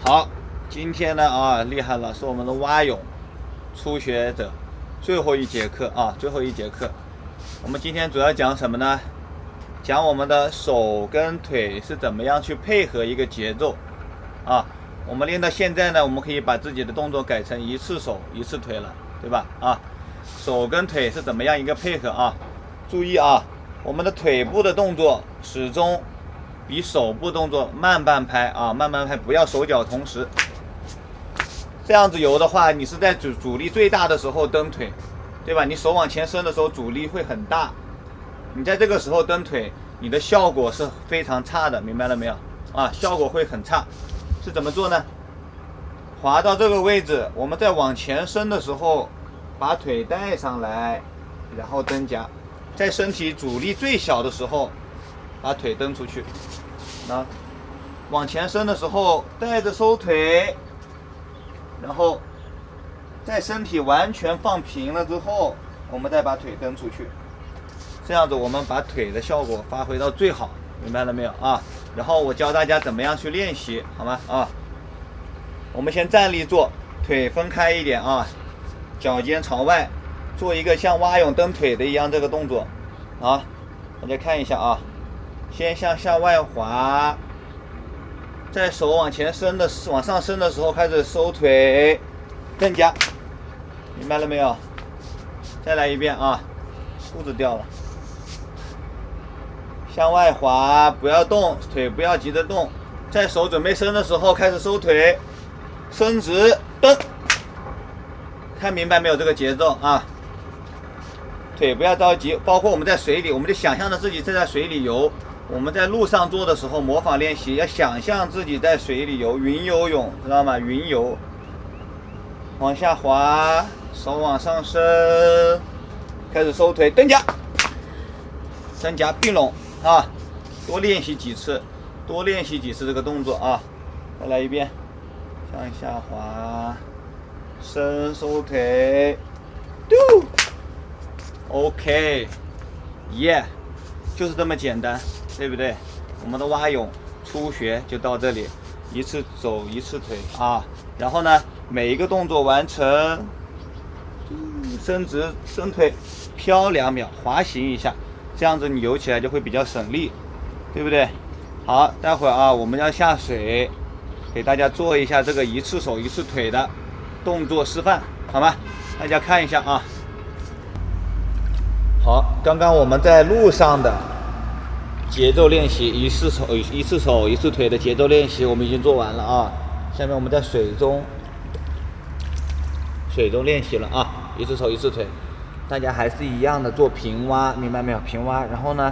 好，今天呢厉害了，是我们的蛙泳初学者最后一节课啊，最后一节课。我们今天主要讲什么呢？讲我们的手跟腿是怎么样去配合一个节奏啊。我们练到现在呢，我们可以把自己的动作改成一次手一次腿了，对吧？手跟腿是怎么样一个配合啊？注意啊，我们的腿部的动作始终比手部动作慢半拍啊，慢半拍，不要手脚同时。这样子游的话，你是在阻力最大的时候蹬腿，对吧？你手往前伸的时候阻力会很大，你在这个时候蹬腿，你的效果是非常差的，明白了没有？效果会很差。是怎么做呢？滑到这个位置，我们在往前伸的时候，把腿带上来，然后蹬夹，在身体阻力最小的时候，把腿蹬出去。往前伸的时候带着收腿，然后在身体完全放平了之后，我们再把腿蹬出去。这样子我们把腿的效果发挥到最好，明白了没有啊？然后我教大家怎么样去练习，好吗？我们先站立做，腿分开一点啊，脚尖朝外，做一个像蛙泳蹬腿的一样这个动作啊。大家看一下啊，先向外滑，在手往上伸的时候开始收腿，蹬夹，明白了没有？再来一遍啊，裤子掉了。向外滑，不要动，腿不要急着动，在手准备伸的时候开始收腿，伸直蹬，看明白没有这个节奏啊？腿不要着急，包括我们在水里，我们就想象着自己在水里游。我们在路上做的时候模仿练习，要想象自己在水里游，云游泳，知道吗？云游，往下滑，手往上伸，开始收腿，蹬夹，蹬夹并拢啊，多练习几次，这个动作啊。再来一遍，向下滑，伸收腿，嘟 ，OK， 耶，就是这么简单，对不对？我们的蛙泳初学就到这里，一次手一次腿啊。然后呢，每一个动作完成，伸直伸腿，飘2秒，滑行一下。这样子你游起来就会比较省力，对不对？好，待会儿我们要下水，给大家做一下这个一次手一次腿的动作示范，好吗？大家看一下啊。好，刚刚我们在路上的节奏练习，一次手一次腿的节奏练习我们已经做完了啊。下面我们在水中练习了啊，一次手一次腿。大家还是一样的做平蛙，明白没有？平蛙，然后呢，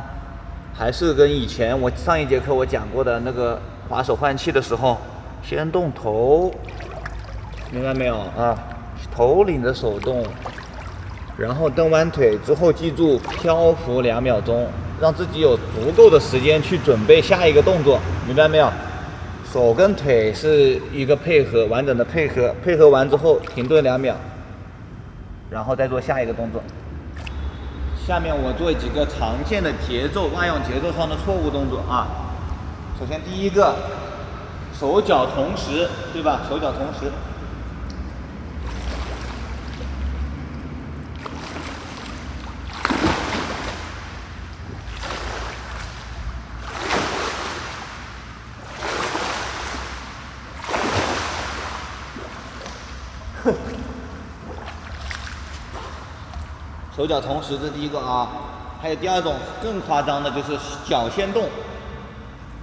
还是跟以前我上一节课我讲过的那个划手换气的时候，先动头，明白没有啊？头领着手动，然后蹬完腿之后，记住漂浮2秒钟，让自己有足够的时间去准备下一个动作，明白没有？手跟腿是一个配合，完整的配合，配合完之后停顿2秒。然后再做下一个动作。下面我做几个常见的蛙泳节奏上的错误动作啊。首先第一个，手脚同时，对吧？手脚同时。手脚同时，这是第一个啊。还有第二种更夸张的，就是脚先动，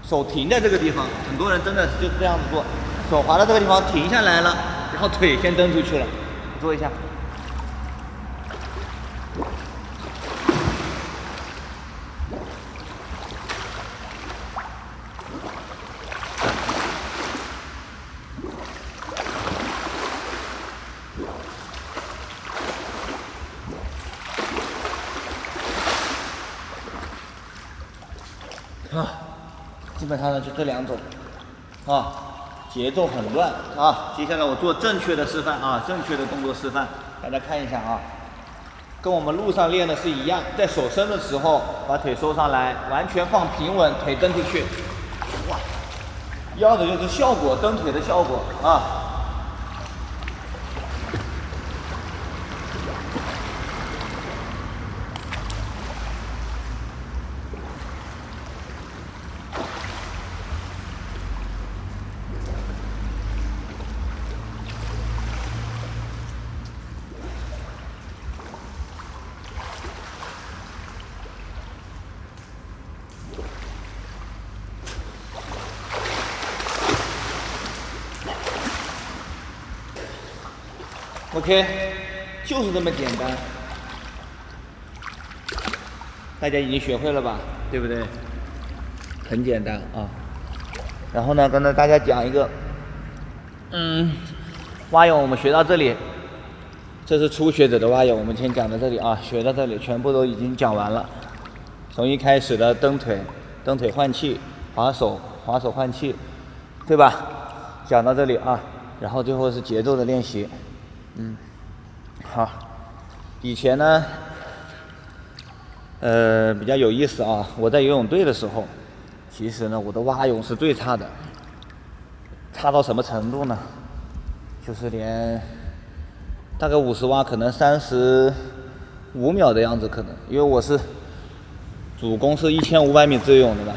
手停在这个地方。很多人真的就是这样子做，手滑到这个地方停下来了，然后腿先蹬出去了。做一下。基本上呢就这2种，节奏很乱啊。接下来我做正确的示范啊，正确的动作示范，大家看一下啊。跟我们路上练的是一样，在手伸的时候把腿收上来，完全放平稳，腿蹬出去，哇，要的就是效果，蹬腿的效果啊。OK， 就是这么简单，大家已经学会了吧？对不对？很简单啊。然后呢，跟大家讲一个，蛙泳我们学到这里，这是初学者的蛙泳，我们先讲到这里啊，学到这里全部都已经讲完了。从一开始的蹬腿换气，划手换气，对吧？讲到这里啊，然后最后是节奏的练习。好，以前呢，比较有意思啊。我在游泳队的时候，其实呢，我的蛙泳是最差的，差到什么程度呢？就是连大概50蛙，可能35秒的样子，可能，因为我是主攻是1500米自由泳的吧。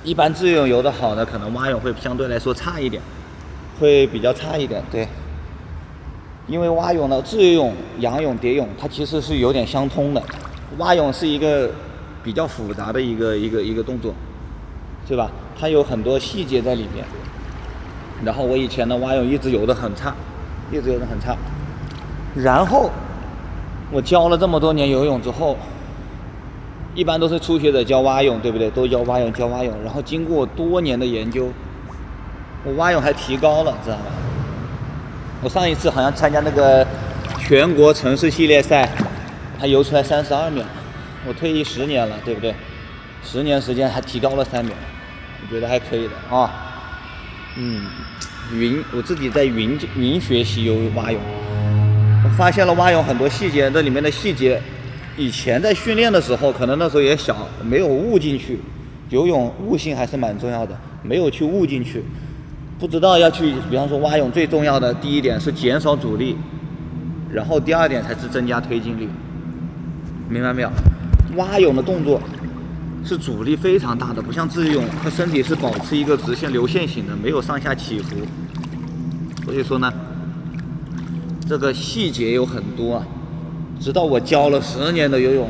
一般自由泳游得好的，可能蛙泳会相对来说差一点，会比较差一点，对。因为蛙泳呢，自由泳、仰泳、蝶泳，它其实是有点相通的。蛙泳是一个比较复杂的一个动作，对吧？它有很多细节在里面。然后我以前的蛙泳一直游得很差，然后我教了这么多年游泳之后，一般都是初学者教蛙泳，对不对？都教蛙泳。然后经过多年的研究，我蛙泳还提高了，知道吗？我上一次好像参加那个全国城市系列赛，还游出来32秒。我退役10年了，对不对？10年时间还提高了3秒，我觉得还可以的啊。我自己在云学习游蛙泳，我发现了蛙泳很多细节，这里面的细节，以前在训练的时候，可能那时候也小，没有悟进去。游泳悟性还是蛮重要的，没有去悟进去。不知道要去，比方说蛙泳最重要的第一点是减少阻力，然后第二点才是增加推进力，明白没有？蛙泳的动作是阻力非常大的，不像自由泳，它身体是保持一个直线流线型的，没有上下起伏。所以说呢，这个细节有很多啊。直到我教了10年的游泳，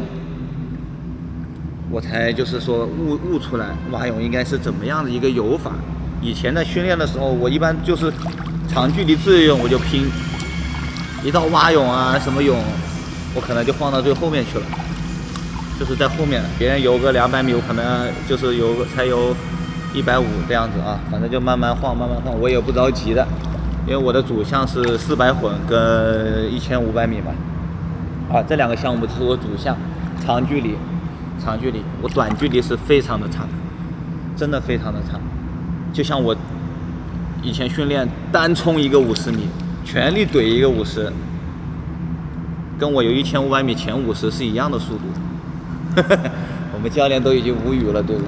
我才就是说悟出来蛙泳应该是怎么样的一个游法。以前在训练的时候，我一般就是长距离自由泳我就拼，一到蛙泳啊什么泳，我可能就放到最后面去了，就是在后面，别人游个200米，我可能就是才游150这样子啊，反正就慢慢晃，我也不着急的，因为我的主项是400混跟1500米嘛，啊，这2个项目是我主项，长距离，我短距离是非常的差，真的非常的差。就像我以前训练单冲一个50米，全力怼一个50，跟我游1500米前50是一样的速度。我们教练都已经无语了，对吧？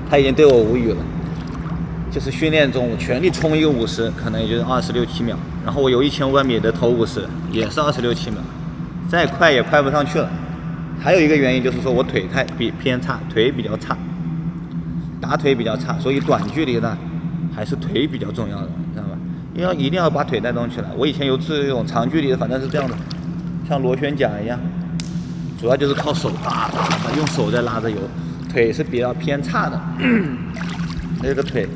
他已经对我无语了。就是训练中我全力冲一个50，可能也就是26、7秒，然后我游1500米的头50也是26、7秒，再快也快不上去了。还有一个原因就是说我腿偏差，腿比较差。打腿比较差，所以短距离呢还是腿比较重要的，知道吧？一定要把腿带动起来。我以前游自由泳长距离的，反正是这样的，像螺旋桨一样，主要就是靠手用手在拉着游，腿是比较偏差的。那个腿，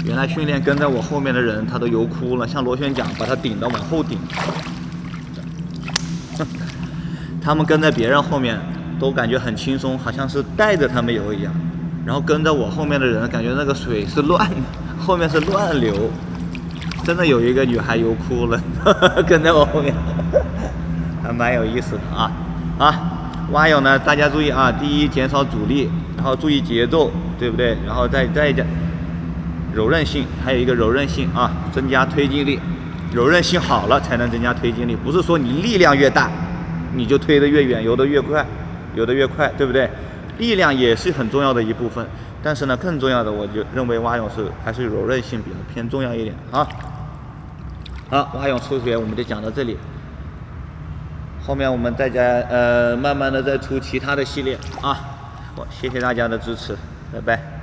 原来训练跟在我后面的人他都游哭了，像螺旋桨把他顶到往后顶，他们跟在别人后面。都感觉很轻松，好像是带着他们游一样，然后跟着我后面的人，感觉那个水是乱的，后面是乱流，真的有一个女孩游哭了，跟在我后面，还蛮有意思的啊！蛙泳呢，大家注意啊，第一减少阻力，然后注意节奏，对不对？然后再讲柔韧性，还有一个柔韧性啊，增加推进力，柔韧性好了才能增加推进力，不是说你力量越大，你就推得越远，游得越快，对不对？力量也是很重要的一部分，但是呢，更重要的我就认为蛙泳还是柔韧性比较偏重要一点啊。好，蛙泳初学我们就讲到这里，后面我们再慢慢的再出其他的系列啊。谢谢大家的支持，拜拜。